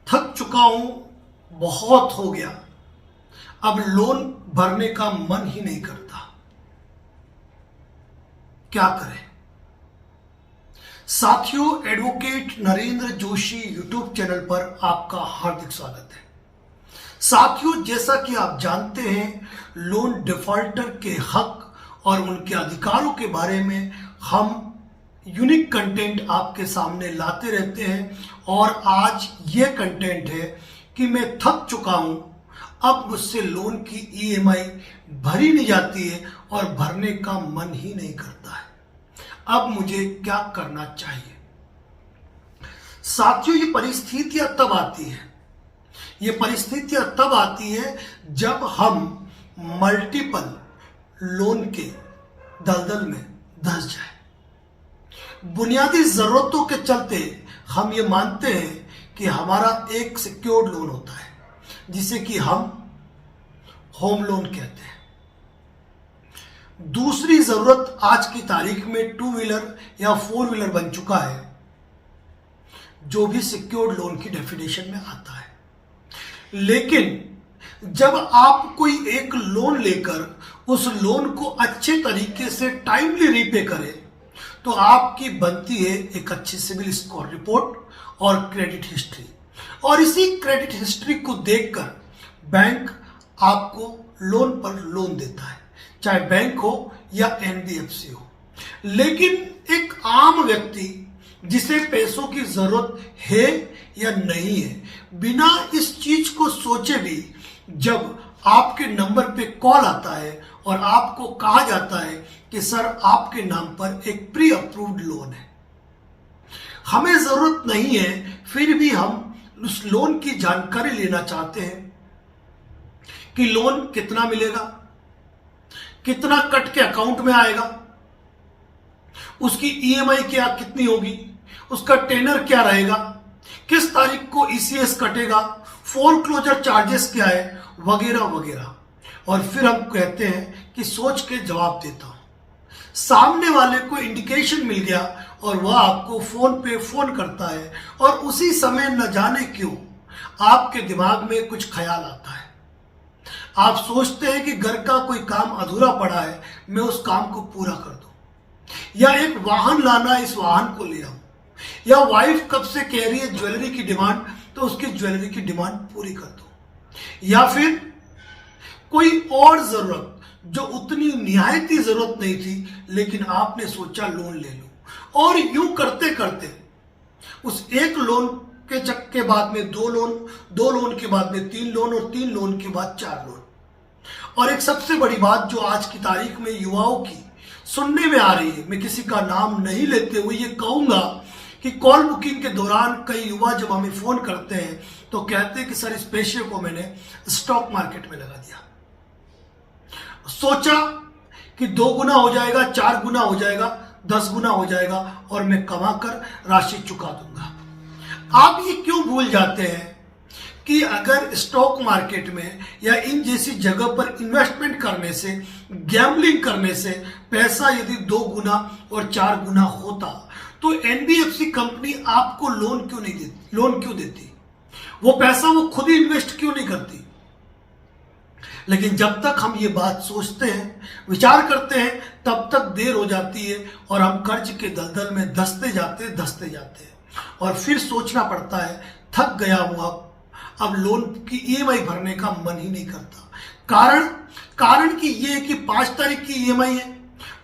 थक चुका हूं, बहुत हो गया। अब लोन भरने का मन ही नहीं करता। क्या करें? साथियों, advocate Narendra Joshi YouTube channel पर आपका हार्दिक स्वागत है। साथियों, जैसा कि आप जानते हैं, लोन डिफॉल्टर के हक और उनके अधिकारों के बारे में हम यूनिक कंटेंट आपके सामने लाते रहते हैं और आज ये कंटेंट है कि मैं थक चुका हूं, अब मुझसे लोन की ईएमआई भरी नहीं जाती है और भरने का मन ही नहीं करता है। अब मुझे क्या करना चाहिए? साथियों, ये परिस्थितियां तब आती हैं, ये परिस्थितियां तब आती है जब हम मल्टीपल लोन के दलदल में धंस जाए। बुनियादी जरूरतों के चलते हम ये मानते हैं कि हमारा एक सिक्योर्ड लोन होता है, जिसे कि हम होम लोन कहते हैं। दूसरी जरूरत आज की तारीख में टू व्हीलर या फोर व्हीलर बन चुका है, जो भी सिक्योर्ड लोन की डेफिनेशन में आता है। लेकिन जब आप कोई एक लोन लेकर उस लोन को अच्छे तरीके से टाइमली रीपे करें, तो आपकी बनती है एक अच्छी सिविल स्कोर रिपोर्ट और क्रेडिट हिस्ट्री। और इसी क्रेडिट हिस्ट्री को देखकर बैंक आपको लोन पर लोन देता है, चाहे बैंक हो या एनबीएफसी हो। लेकिन एक आम व्यक्ति जिसे पैसों की जरूरत है या नहीं है, बिना इस चीज को सोचे भी जब आपके नंबर पे कॉल आता है और आपको कहा जाता है कि सर, आपके नाम पर एक प्री अप्रूव्ड लोन है, हमें जरूरत नहीं है, फिर भी हम उस लोन की जानकारी लेना चाहते हैं कि लोन कितना मिलेगा, कितना कट के अकाउंट में आएगा, उसकी ईएमआई क्या कितनी होगी, उसका टेनर क्या रहेगा, किस तारीख को ईसीएस कटेगा, फोरक्लोजर चार्जेस क्या है, वगैरह वगैरह। और फिर हम कहते हैं कि सोच के जवाब देता हूं। सामने वाले को इंडिकेशन मिल गया और वह आपको फोन पे फोन करता है और उसी समय न जाने क्यों आपके दिमाग में कुछ ख्याल आता है। आप सोचते हैं कि घर का कोई काम अधूरा पड़ा है, मैं उस काम को पूरा कर दूं, या एक वाहन लाना, इस वाहन को ले आऊं, या वाइफ कब से कह रही है ज्वेलरी की डिमांड, तो उसकी ज्वेलरी की डिमांड पूरी कर दो, या फिर कोई और जरूरत जो उतनी निहायती जरूरत नहीं थी, लेकिन आपने सोचा लोन ले लो। और यूं करते करते उस एक लोन के बाद में दो लोन के बाद में तीन लोन और तीन लोन के बाद चार लोन। और एक सबसे बड़ी बात जो आज की तारीख में युवाओं की सुनने में आ रही है, मैं किसी का नाम नहीं लेते हुए ये कहूंगा कि कॉल बुकिंग के दौरान कई युवा जब हमें फोन करते हैं तो कहते हैं कि सर, इस पैसे को मैंने स्टॉक मार्केट में लगा दिया, सोचा कि 2 गुना हो जाएगा, 4 गुना हो जाएगा, 10 गुना हो जाएगा और मैं कमाकर राशि चुका दूंगा। आप ये क्यों भूल जाते हैं कि अगर स्टॉक मार्केट में या इन जैसी जगह पर इन्वेस्टमेंट करने से, गैम्बलिंग करने से पैसा यदि 2 गुना और 4 गुना होता, तो एनबीएफसी कंपनी आपको लोन क्यों नहीं देती? लोन क्यों देती? वो पैसा वो खुद ही इन्वेस्ट क्यों नहीं करती? लेकिन जब तक हम ये बात सोचते हैं, विचार करते हैं, तब तक देर हो जाती है और हम कर्ज के दलदल में धंसते जाते हैं और फिर सोचना पड़ता है, थक गया हूं, अब लोन की ईएमआई भरने का मन ही नहीं करता। कारण कि ये है कि 5 तारीख की ईएमआई है,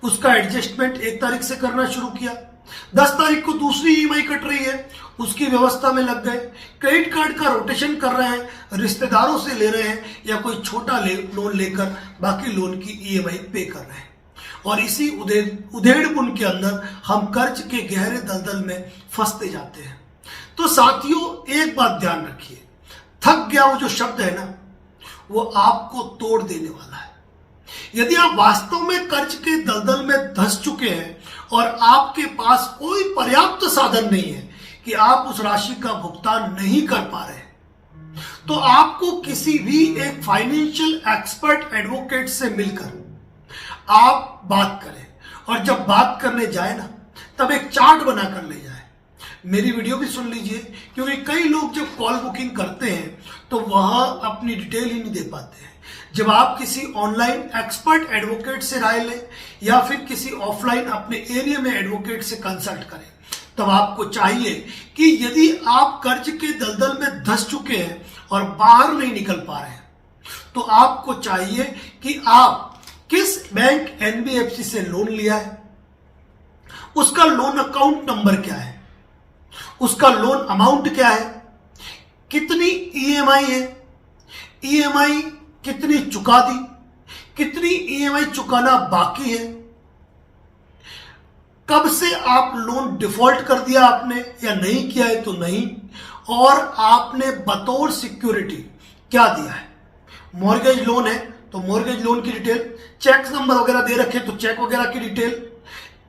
उसका एडजस्टमेंट 1 तारीख से करना शुरू किया, 10 तारीख को दूसरी ईएमआई कट रही है, उसकी व्यवस्था में लग गए, क्रेडिट कार्ड का रोटेशन कर रहे हैं, रिश्तेदारों से ले रहे हैं, या कोई छोटा लोन लेकर बाकी लोन की ईएमआई पे कर रहे हैं। और इसी उधेड़बुन के अंदर हम कर्ज के गहरे दलदल में फंसते जाते हैं। तो साथियों, एक बात ध्यान रखिए, थक गया वो जो शब्द है ना, वो आपको तोड़ देने वाला है। यदि आप वास्तव में कर्ज के दलदल में धंस चुके हैं और आपके पास कोई पर्याप्त साधन नहीं है कि आप उस राशि का भुगतान नहीं कर पा रहे, तो आपको किसी भी एक फाइनेंशियल एक्सपर्ट एडवोकेट से मिलकर आप बात करें। और जब बात करने जाए ना, तब एक चार्ट बनाकर ले जाए। मेरी वीडियो भी सुन लीजिए, क्योंकि कई लोग जब कॉल बुकिंग करते हैं तो वह अपनी डिटेल ही नहीं दे पाते हैं। जब आप किसी ऑनलाइन एक्सपर्ट एडवोकेट से राय लें या फिर किसी ऑफलाइन अपने एरिया में एडवोकेट से कंसल्ट करें, तब आपको चाहिए कि यदि आप कर्ज के दलदल में धंस चुके हैं और बाहर नहीं निकल पा रहे हैं, तो आपको चाहिए कि आप किस बैंक एनबीएफसी से लोन लिया है, उसका लोन अकाउंट नंबर क्या है, उसका लोन अमाउंट क्या है, कितनी ईएमआई है, ईएमआई कितनी चुका दी, कितनी ईएमआई चुकाना बाकी है, कब से आप लोन डिफॉल्ट कर दिया आपने या नहीं किया है तो नहीं, और आपने बतौर सिक्योरिटी क्या दिया है। मॉर्गेज लोन है तो मॉर्गेज लोन की डिटेल, चेक नंबर वगैरह दे रखे तो चेक वगैरह की डिटेल,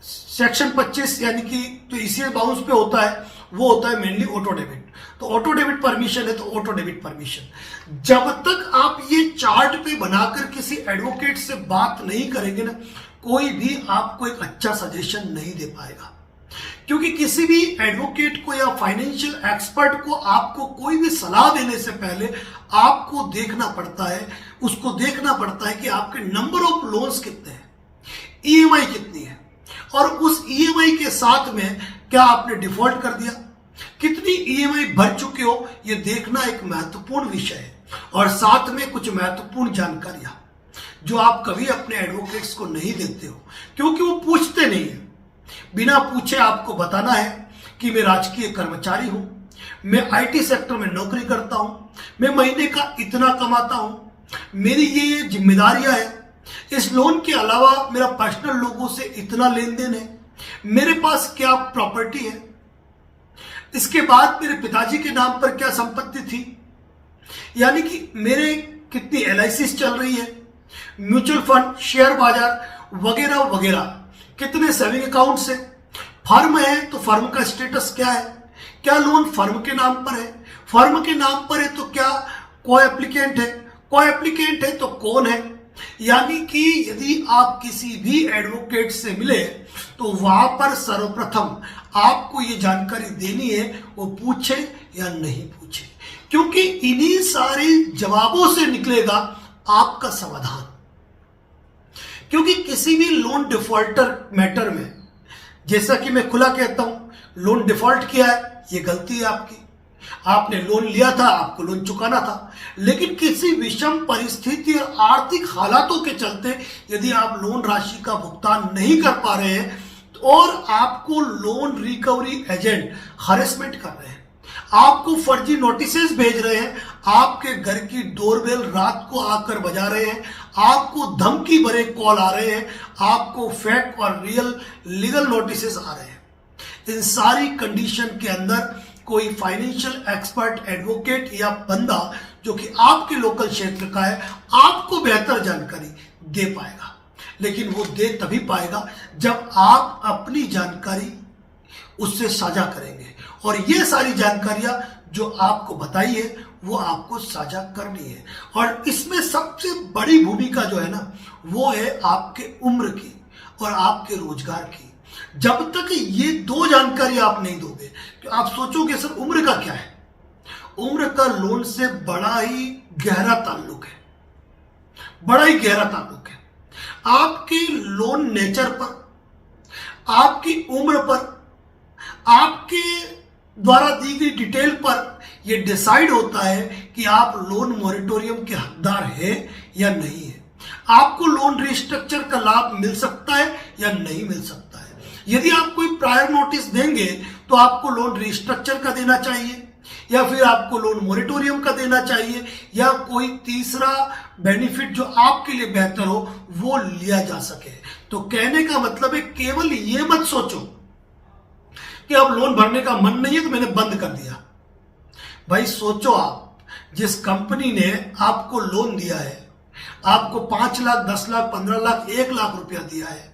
सेक्शन 25 यानी कि जो ईसीएस बाउंस पे होता है वो होता है मेनली ऑटो डेबिट, तो ऑटो डेबिट परमिशन है तो ऑटो डेबिट परमिशन। जब तक आप ये चार्ट पे बनाकर किसी एडवोकेट से बात नहीं करेंगे ना, कोई भी आपको एक अच्छा सजेशन नहीं दे पाएगा। क्योंकि किसी भी एडवोकेट को या फाइनेंशियल एक्सपर्ट को आपको कोई भी सलाह देने से पहले आपको देखना पड़ता है, उसको देखना पड़ता है कि आपके नंबर ऑफ लोन्स कितने हैं, ईएमआई कितनी है, और उस ईएमआई के साथ में क्या आपने डिफॉल्ट कर दिया, कितनी ईएमआई भर चुके हो, यह देखना एक महत्वपूर्ण विषय है। और साथ में कुछ महत्वपूर्ण जानकारियां जो आप कभी अपने एडवोकेट्स को नहीं देते हो, क्योंकि वो पूछते नहीं है। बिना पूछे आपको बताना है कि मैं राजकीय कर्मचारी हूं, मैं आईटी सेक्टर में नौकरी करता हूं, मैं महीने का इतना कमाता हूं, मेरी ये जिम्मेदारियां हैं, इस लोन के अलावा मेरा पर्सनल लोगों से इतना लेन देन है, मेरे पास क्या प्रॉपर्टी है, इसके बाद मेरे पिताजी के नाम पर क्या संपत्ति थी, यानी कि मेरे कितनी एलआईसी चल रही है, म्यूचुअल फंड, शेयर बाजार वगैरह वगैरह, कितने सेविंग अकाउंट है, फर्म है तो फर्म का स्टेटस क्या है, क्या लोन फर्म के नाम पर है, फर्म के नाम पर है तो क्या को एप्लीकेंट है, को एप्लीकेंट है तो कौन है। यानी कि यदि आप किसी भी एडवोकेट से मिले तो वहां पर सर्वप्रथम आपको ये जानकारी देनी है, वो पूछे या नहीं पूछे, क्योंकि इन्हीं सारे जवाबों से निकलेगा आपका समाधान। क्योंकि किसी भी लोन डिफॉल्टर मैटर में, जैसा कि मैं खुला कहता हूं, लोन डिफॉल्ट किया है ये गलती है आपकी, आपने लोन लिया था, आपको लोन चुकाना था, लेकिन किसी विषम परिस्थिति और आर्थिक हालातों के चलते यदि आप लोन राशि का भुगतान नहीं कर पा रहे हैं और आपको लोन रिकवरी एजेंट हरेसमेंट कर रहे हैं, आपको फर्जी नोटिसेस भेज रहे हैं, आपके घर की डोरबेल रात को आकर बजा रहे हैं, आपको धमकी भरे कॉल आ रहे हैं, आपको फेक और रियल लीगल नोटिसेस आ रहे हैं, इन सारी कंडीशन के अंदर कोई फाइनेंशियल एक्सपर्ट एडवोकेट या बंदा जो कि आपके लोकल क्षेत्र का है आपको बेहतर जानकारी दे पाएगा। लेकिन वो दे तभी पाएगा जब आप अपनी जानकारी उससे साझा करेंगे, और ये सारी जानकारियां जो आपको बताई है वो आपको साझा करनी है। और इसमें सबसे बड़ी भूमिका जो है ना, वो है आपके उम्र की और आपके रोजगार की। जब तक ये दो जानकारी आप नहीं दोगे तो आप सोचोगे सर उम्र का क्या है, उम्र का लोन से बड़ा ही गहरा ताल्लुक है, बड़ा ही गहरा ताल्लुक है। आपके लोन नेचर पर, आपकी उम्र पर, आपके द्वारा दी गई डिटेल पर यह डिसाइड होता है कि आप लोन मॉरिटोरियम के हकदार हैं या नहीं है, आपको लोन रिस्ट्रक्चर का लाभ मिल सकता है या नहीं मिल सकता है। यदि आप कोई प्रायर नोटिस देंगे तो आपको लोन रिस्ट्रक्चर का देना चाहिए या फिर आपको लोन मॉरिटोरियम का देना चाहिए, या कोई तीसरा बेनिफिट जो आपके लिए बेहतर हो वो लिया जा सके। तो कहने का मतलब है केवल ये मत सोचो कि अब लोन भरने का मन नहीं है तो मैंने बंद कर दिया। भाई सोचो, आप जिस कंपनी ने आपको लोन दिया है, आपको 5 लाख, 10 लाख, 15 लाख, 1 लाख रुपया दिया है,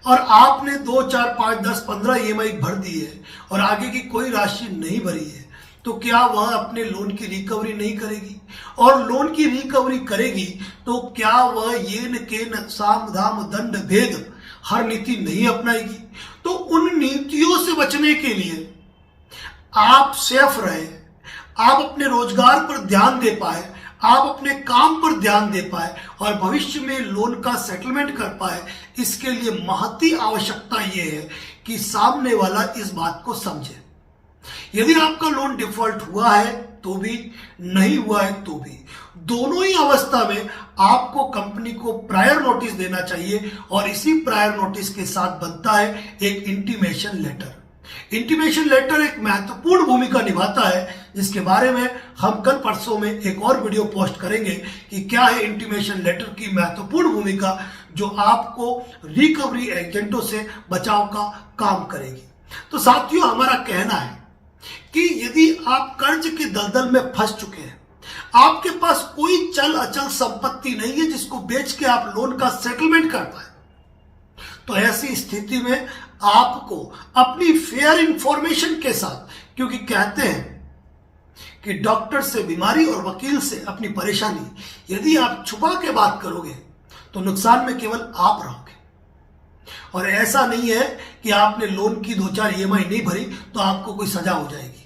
और आपने 2, 4, 5, 10, 15 ईएमआई भर दी है और आगे की कोई राशि नहीं भरी है, तो क्या वह अपने लोन की रिकवरी नहीं करेगी? और लोन की रिकवरी करेगी तो क्या वह येन केन साम दाम दंड भेद हर नीति नहीं अपनाएगी? तो उन नीतियों से बचने के लिए आप सेफ रहे, आप अपने रोजगार पर ध्यान दे पाए, आप अपने काम पर ध्यान दे पाए और भविष्य में लोन का सेटलमेंट कर पाए, इसके लिए महती आवश्यकता यह है कि सामने वाला इस बात को समझे। यदि आपका लोन डिफॉल्ट हुआ है तो भी, नहीं हुआ है तो भी, दोनों ही अवस्था में आपको कंपनी को प्रायर नोटिस देना चाहिए और इसी प्रायर नोटिस के साथ बनता है एक इंटीमेशन लेटर। इंटीमेशन लेटर एक महत्वपूर्ण भूमिका निभाता है, जिसके बारे में हम कल परसों में एक और वीडियो पोस्ट करेंगे कि क्या है इंटीमेशन लेटर की महत्वपूर्ण भूमिका जो आपको रिकवरी एजेंटों से बचाव का काम करेगी। तो साथियों, हमारा कहना है कि यदि आप कर्ज के दलदल में फंस चुके हैं, आपके पास कोई चल अचल संपत्ति नहीं है जिसको बेच के आप लोन का सेटलमेंट कर पाए, तो ऐसी स्थिति में आपको अपनी फेयर इंफॉर्मेशन के साथ, क्योंकि कहते हैं कि डॉक्टर से बीमारी और वकील से अपनी परेशानी यदि आप छुपा के बात करोगे तो नुकसान में केवल आप रहोगे। और ऐसा नहीं है कि आपने लोन की 2-4 EMI नहीं भरी तो आपको कोई सजा हो जाएगी,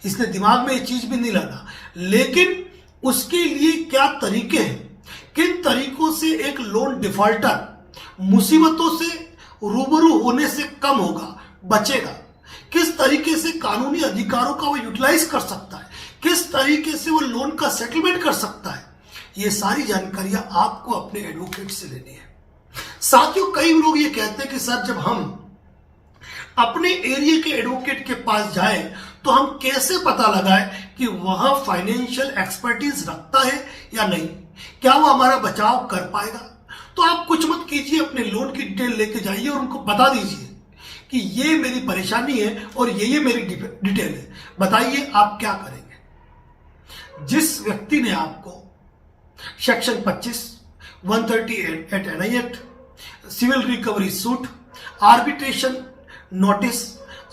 इसलिए दिमाग में ये चीज भी नहीं लाना। लेकिन उसके लिए क्या तरीके हैं, किन तरीकों से एक लोन डिफॉल्टर मुसीबतों से रूबरू होने से कम होगा, बचेगा, किस तरीके से कानूनी अधिकारों का वो यूटिलाइज कर सकता है, किस तरीके से वो लोन का सेटलमेंट कर सकता है, ये सारी जानकारियां आपको अपने एडवोकेट से लेनी है। साथियों, कई लोग ये कहते हैं कि सर, जब हम अपने एरिया के एडवोकेट के पास जाए तो हम कैसे पता लगाएं कि वह फाइनेंशियल एक्सपर्टीज रखता है या नहीं, क्या वो हमारा बचाव कर पाएगा। तो आप कुछ मत कीजिए, अपने लोन की डिटेल लेके जाइए और उनको बता दीजिए कि ये मेरी परेशानी है और ये मेरी डिटेल है, बताइए आप क्या करेंगे। जिस व्यक्ति ने आपको section 25, 138 NI act, civil recovery suit, arbitration notice,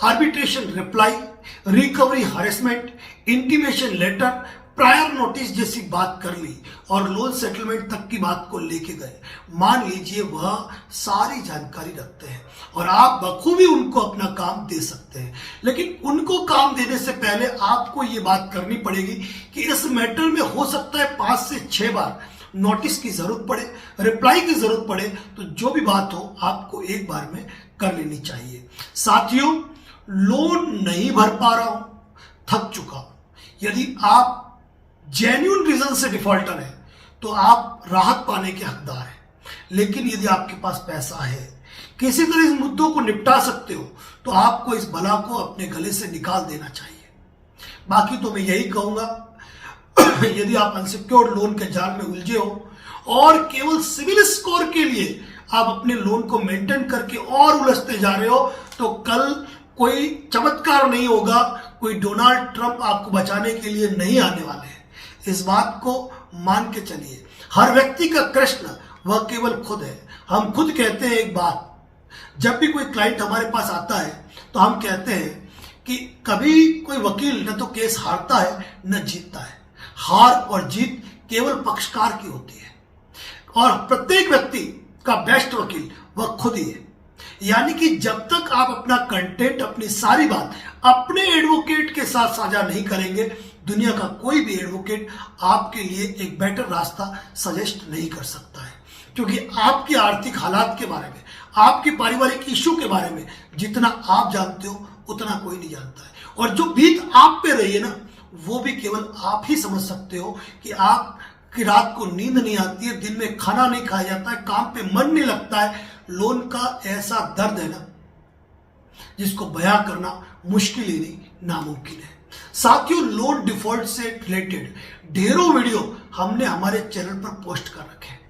arbitration reply, recovery harassment, intimation letter, prior notice जैसी बात कर ली और लोन सेटलमेंट तक की बात को लेके गए, मान लीजिए वह सारी जानकारी रखते हैं और आप बखूबी उनको अपना काम दे सकते हैं। लेकिन उनको काम देने से पहले आपको ये बात करनी पड़ेगी कि इस मैटर में हो सकता है 5 से 6 बार नोटिस की जरूरत पड़े, रिप्लाई की जरूरत पड़े, तो जो भी बात हो आपको एक बार में कर लेनी चाहिए। साथियों, लोन नहीं भर पा रहा हूं, थक चुका हूं, यदि आप जेन्युइन रीजन से डिफॉल्टर है तो आप राहत पाने के हकदार हैं। लेकिन यदि आपके पास पैसा है, किसी तरह इस मुद्दों को निपटा सकते हो, तो आपको इस बला को अपने गले से निकाल देना चाहिए। बाकी तो मैं यही कहूंगा, यदि आप अनसिक्योर्ड लोन के जाल में उलझे हो और केवल सिविल स्कोर के लिए आप अपने लोन को मेंटेन करके और उलझते जा रहे हो, तो कल कोई चमत्कार नहीं होगा, कोई डोनाल्ड ट्रंप आपको बचाने के लिए नहीं आने वाले हैं। इस बात को मान के चलिए। हर व्यक्ति का कृष्ण वह केवल खुद है। हम खुद कहते हैं एक बात, जब भी कोई क्लाइंट हमारे पास आता है तो हम कहते हैं कि कभी कोई वकील न तो केस हारता है न जीतता है, हार और जीत केवल पक्षकार की होती है और प्रत्येक व्यक्ति का बेस्ट वकील वह खुद ही है। यानी कि जब तक आप अपना कंटेंट, अपनी सारी बात अपने एडवोकेट के साथ साझा नहीं करेंगे, दुनिया का कोई भी एडवोकेट आपके लिए एक बेटर रास्ता सजेस्ट नहीं कर सकता है। क्योंकि आपकी आर्थिक हालात के बारे में, आपके पारिवारिक इश्यू के बारे में जितना आप जानते हो उतना कोई नहीं जानता है। और जो बीत आप पे रही है ना, वो भी केवल आप ही समझ सकते हो कि आप कि रात को नींद नहीं आती है, दिन में खाना नहीं खाया जाता है, काम पे मन नहीं लगता है। लोन का ऐसा दर्द है ना जिसको बयां करना मुश्किल ही नहीं, नामुमकिन है। साथियों, लोन डिफॉल्ट से रिलेटेड ढेरों वीडियो हमने हमारे चैनल पर पोस्ट कर रखे हैं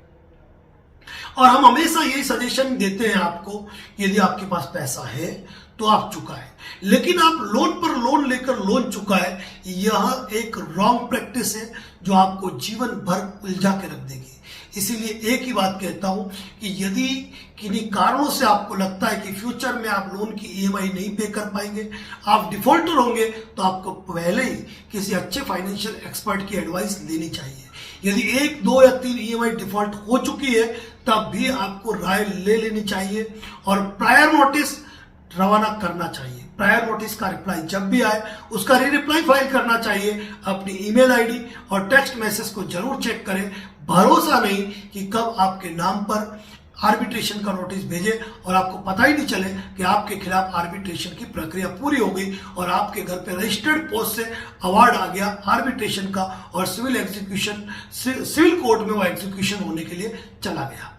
और हम हमेशा यही सजेशन देते हैं आपको, यदि आपके पास पैसा है तो आप चुकाएं, लेकिन आप लोन पर लोन लेकर लोन चुकाएं, यह एक रॉन्ग प्रैक्टिस है जो आपको जीवन भर उलझा के रख देगी। इसीलिए एक ही बात कहता हूं कि यदि किन्हीं कारणों से आपको लगता है कि फ्यूचर में आप लोन की EMI नहीं पे कर पाएंगे, आप डिफॉल्टर होंगे, तो आपको पहले ही किसी अच्छे फाइनेंशियल एक्सपर्ट की एडवाइस लेनी चाहिए। यदि 1, 2 या 3 EMI डिफॉल्ट हो चुकी है तब भी आपको राय ले लेनी चाहिए और प्रायर नोटिस रवाना करना चाहिए। प्रायर नोटिस का रिप्लाई जब भी आए उसका रिप्लाई फाइल करना चाहिए। अपनी ईमेल आईडी और टेक्स्ट मैसेज को जरूर चेक करें। भरोसा नहीं कि कब आपके नाम पर आर्बिट्रेशन का नोटिस भेजे और आपको पता ही नहीं चले कि आपके खिलाफ आर्बिट्रेशन की प्रक्रिया पूरी हो गई और आपके घर पे रजिस्टर्ड पोस्ट से अवार्ड आ गया आर्बिट्रेशन का और सिविल कोर्ट में वो एग्जीक्यूशन होने के लिए चला गया।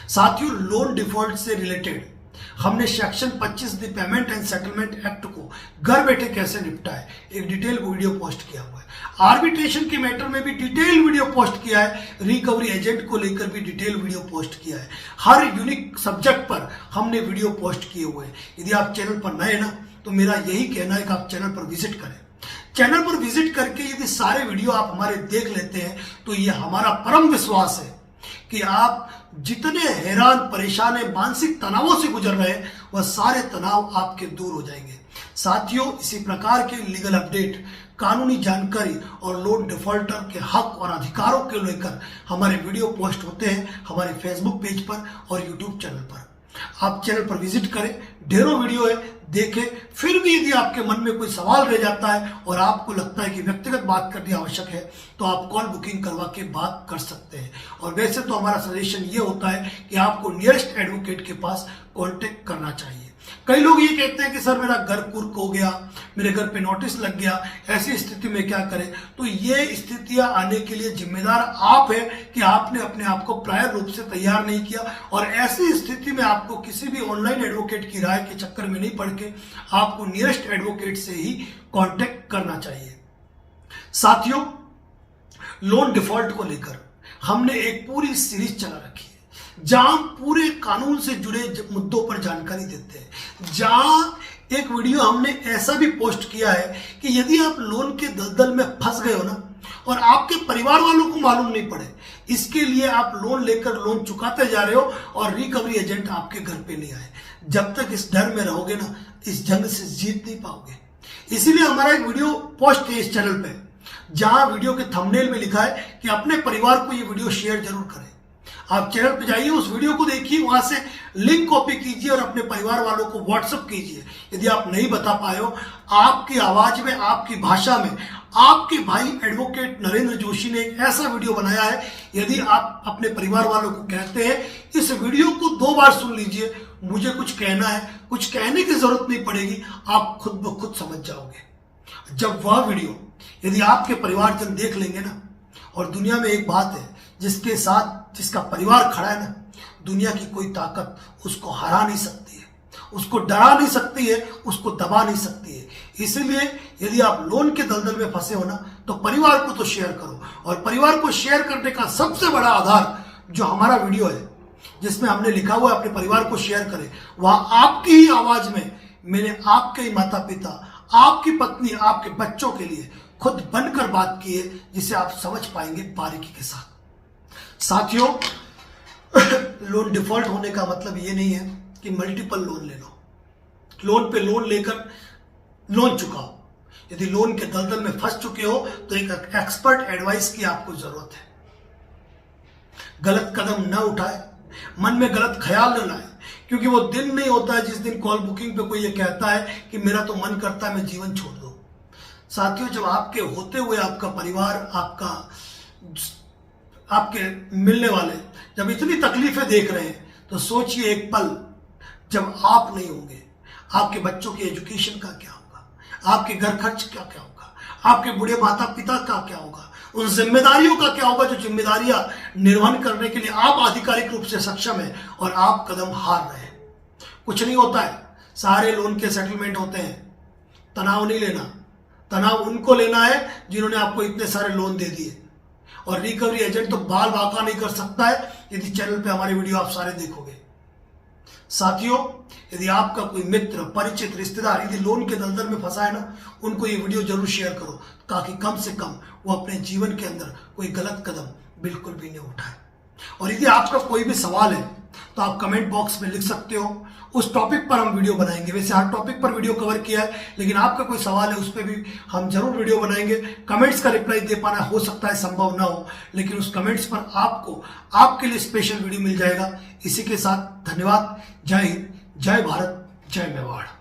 साथियों, लोन डिफॉल्ट से रिलेटेड हमने section 25 the payment and settlement act को घर बैठे कैसे निपटा है एक डिटेल वीडियो पोस्ट किया हुआ है। आर्बिट्रेशन के मैटर में भी डिटेल वीडियो पोस्ट किया है। रिकवरी एजेंट को लेकर भी डिटेल वीडियो पोस्ट किया है। हर यूनिक सब्जेक्ट पर हमने वीडियो पोस्ट किए हुए हैं। यदि आप चैनल पर नए ना तो मेरा यही कहना है कि आप चैनल पर विजिट करें। चैनल पर विजिट करके यदि सारे वीडियो आप हमारे देख लेते हैं तो यह हमारा परम विश्वास है कि आप जितने हैरान परेशान है मानसिक तनावों से गुजर रहे हैं वह सारे तनाव आपके दूर हो जाएंगे। साथियों, इसी प्रकार के लीगल अपडेट, कानूनी जानकारी और लोन डिफॉल्टर के हक और अधिकारों के लेकर हमारे वीडियो पोस्ट होते हैं हमारे फेसबुक पेज पर और यूट्यूब चैनल पर। आप चैनल पर विजिट करें, ढेरों वीडियो है, देखें। फिर भी यदि आपके मन में कोई सवाल रह जाता है और आपको लगता है कि व्यक्तिगत बात करनी आवश्यक है तो आप कॉल बुकिंग करवा के बात कर सकते हैं। और वैसे तो हमारा सजेशन ये होता है कि आपको नियरेस्ट एडवोकेट के पास कांटेक्ट करना चाहिए। कई लोग ये कहते हैं कि सर मेरा घर कुर्क हो गया, मेरे घर पे नोटिस लग गया, ऐसी स्थिति में क्या करें। तो ये स्थितियां आने के लिए जिम्मेदार आप है कि आपने अपने आप को प्रायर रूप से तैयार नहीं किया और ऐसी स्थिति में आपको किसी भी ऑनलाइन एडवोकेट की राय के चक्कर में नहीं पड़ के आपको नियरेस्ट एडवोकेट से ही कांटेक्ट करना चाहिए। साथियों, लोन डिफॉल्ट को लेकर हमने एक पूरी सीरीज चला रखी है जहां पूरे कानून से जुड़े मुद्दों पर जानकारी देते हैं। जहां एक वीडियो हमने ऐसा भी पोस्ट किया है कि यदि आप लोन के दलदल में फंस गए हो ना और आपके परिवार वालों को मालूम नहीं पड़े, इसके लिए आप लोन लेकर लोन चुकाते जा रहे हो और रिकवरी एजेंट आपके घर पे नहीं आए। जब तक इस डर में रहोगे ना, इस जंग से जीत नहीं पाओगे। इसीलिए हमारा एक वीडियो पोस्ट है इस चैनल पे जहां वीडियो के थंबनेल में लिखा है कि अपने परिवार को ये वीडियो शेयर जरूर करें। आप चैनल पे जाइए, उस वीडियो को देखिए, वहां से लिंक कॉपी कीजिए और अपने परिवार वालों को व्हाट्सएप कीजिए। यदि आप नहीं बता पाए हो, आपकी आवाज में, आपकी भाषा में आपके भाई एडवोकेट नरेंद्र जोशी ने एक ऐसा वीडियो बनाया है। यदि आप अपने परिवार वालों को कहते हैं इस वीडियो को 2 बार सुन लीजिए, मुझे कुछ कहना है, कुछ कहने की जरूरत नहीं पड़ेगी, आप खुद ब खुद समझ जाओगे। जब वह वीडियो यदि आपके परिवारजन देख लेंगे ना, और दुनिया में एक बात है, जिसके साथ जिसका परिवार खड़ा है ना, दुनिया की कोई ताकत उसको हरा नहीं सकती है, उसको डरा नहीं सकती है, उसको दबा नहीं सकती है। इसलिए यदि आप लोन के दलदल में फंसे हो ना तो परिवार को तो शेयर करो। और परिवार को शेयर करने का सबसे बड़ा आधार जो हमारा वीडियो है जिसमें हमने लिखा हुआ है अपने परिवार को शेयर करें, वहां आपकी ही आवाज में मैंने आपके ही माता पिता, आपकी पत्नी, आपके बच्चों के लिए खुद बनकर बात की है, जिसे आप समझ पाएंगे बारीकी के साथ। साथियों, लोन डिफॉल्ट होने का मतलब ये नहीं है कि मल्टीपल लोन ले लो। लोन पे लोन लेकर लोन चुकाओ। यदि लोन के दलदल में फंस चुके हो तो एक एक्सपर्ट एडवाइस की आपको जरूरत है। गलत कदम न उठाए, मन में गलत ख्याल न लाए, क्योंकि वो दिन नहीं होता है जिस दिन कॉल बुकिंग पे कोई ये कहता है कि मेरा तो मन करता है मैं जीवन छोड़ दूं। साथियों, जब आपके होते हुए आपका परिवार, आपके मिलने वाले जब इतनी तकलीफें देख रहे हैं तो सोचिए एक पल जब आप नहीं होंगे, आपके बच्चों की एजुकेशन का क्या होगा, आपके घर खर्च का क्या होगा, आपके बूढ़े माता पिता का क्या होगा, उन जिम्मेदारियों का क्या होगा जो जिम्मेदारियां निर्वहन करने के लिए आप आधिकारिक रूप से सक्षम है और आप कदम हार रहे हैं। कुछ नहीं होता है, सारे लोन के सेटलमेंट होते हैं। तनाव नहीं लेना, तनाव उनको लेना है जिन्होंने आपको इतने सारे लोन दे दिए। और रिकवरी एजेंट तो बाल बाका नहीं कर सकता है यदि चैनल पे हमारे वीडियो आप सारे देखोगे। साथियों, यदि आपका कोई मित्र, परिचित, रिश्तेदार यदि लोन के दलदल में फंसा है ना, उनको ये वीडियो जरूर शेयर करो ताकि कम से कम वो अपने जीवन के अंदर कोई गलत कदम बिल्कुल भी नहीं उठाए। और यदि आपका कोई भी सवाल है तो आप कमेंट बॉक्स में लिख सकते हो, उस टॉपिक पर हम वीडियो बनाएंगे। वैसे हर टॉपिक पर वीडियो कवर किया है, लेकिन आपका कोई सवाल है उस पर भी हम जरूर वीडियो बनाएंगे। कमेंट्स का रिप्लाई दे पाना हो सकता है संभव ना हो, लेकिन उस कमेंट्स पर आपको आपके लिए स्पेशल वीडियो मिल जाएगा। इसी के साथ धन्यवाद। जय हिंद, जय भारत, जय मेवाड़।